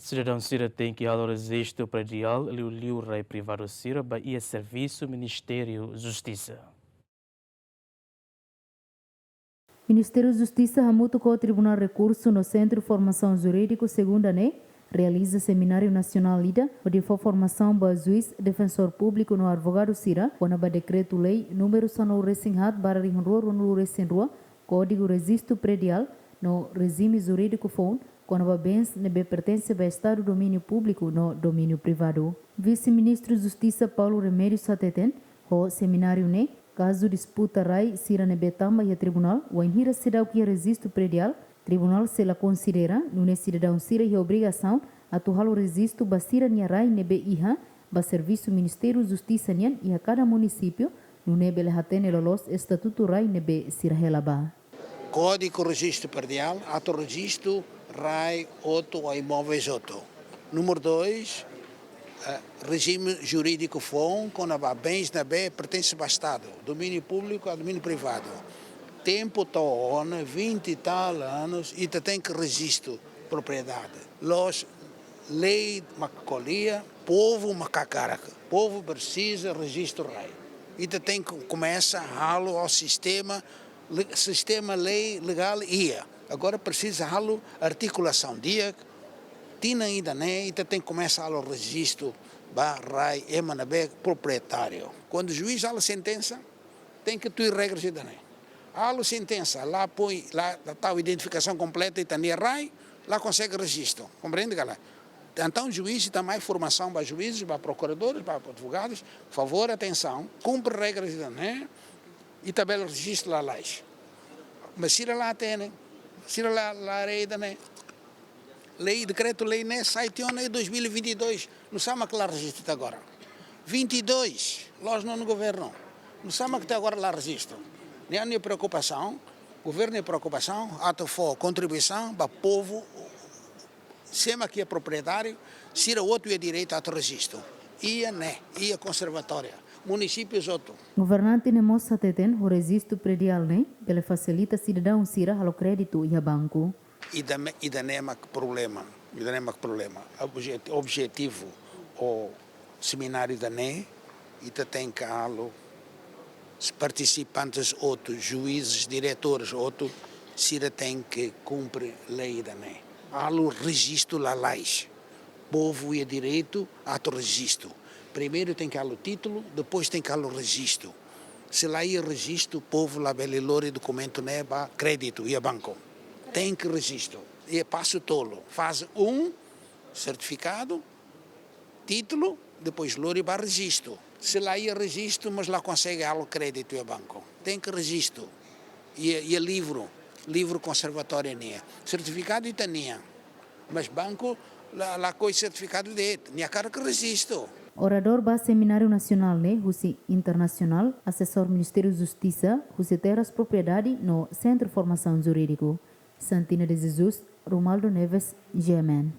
Sidadaun sira tenki rezistu predial, liuliu, privadu sira, servisu Ministeriu Justisa. Ministeriu Justisa hamutu com o Tribunal Recurso no Centro de Formação Jurídico segunda realiza Seminário Nacional Lida, onde for formação para juiz, defensor público no advogado Sira, quando o decreto-lei número sano resinhat para rua resinrua, código rezistu predial, no regime jurídico FON, quando o bens nebe pertence ao Estado domínio público no domínio privado. Vice-ministro de Justiça Paulo Remédio Sateten, o seminário caso disputa rai Sira nebe tamba e tribunal, o enhira cidadão que rezistu predial, tribunal se la considera, no cidadão Sira e obrigação a torrar o rezistu basira nia rai nebe iha, ba servisu Ministério Justisa nian e a cada município, no nebe lehatene lolos estatuto rai nebe Sira helaba. Código registro predial, ato registro RAI 8 a imóveis 8. Número 2, regime jurídico FON, quando há bens na B pertence ao Estado, domínio público a domínio privado. Tempo tono, 20 e tal anos, e tem que registro propriedade. Los lei macacolia, povo macacaraca. Povo precisa registro RAI. E tem que começar ao sistema lei legal ia. Agora precisa de articulação. Dia, tina ainda nem, e tem que começar o registro, rai, emanabe, proprietário. Quando o juiz dá a sentença, tem que ter regras ainda nem. A sentença, lá põe, lá está a identificação completa e tem rai, lá consegue registro. Compreende, galera? Então o juiz tem mais formação para juízes, para procuradores, para advogados. Por favor, atenção, cumpre regras ainda nem, e tabela registro lá. Mas se lá tem, se lá lei da lei decreto-lei sai em 2022, não sabe que lá registra agora. 22, nós não no governo, não sabe que até agora lá registro. Nem preocupação, governo é preocupação, ato for contribuição para o povo, sema que é proprietário, se o outro é direito a registro. Ia conservatória. Municípios outro. Governante ne moça teten o rezistu predial pela facilita cidadão Sira ao crédito e a banco. E da nema problema. Objetivo o seminário da NE e tem que participantes outros, juízes, diretores outros, Sira tem que cumprir lei da NE. Halo registro la leis. Povo e direito a registro. Primeiro tem que ter o título, depois tem que ter o registro. Se lá é registro, o povo lá belilore documento para crédito e banco. Tem que registro. E é passo tolo. Faz certificado, título, depois lore para registro. Se lá é registro, mas lá consegue o crédito e banco. Tem que registro. E livro conservatório nem. Certificado e tania. Mas banco, lá coisa certificado de nem a cara que registro. Orador ba Seminário Nacional Husi Internacional, assessor Ministério Justisa, Husi Terras Propriedade no Centro de Formação Jurídico. Santina de Jesus, Romaldo Neves, GMN.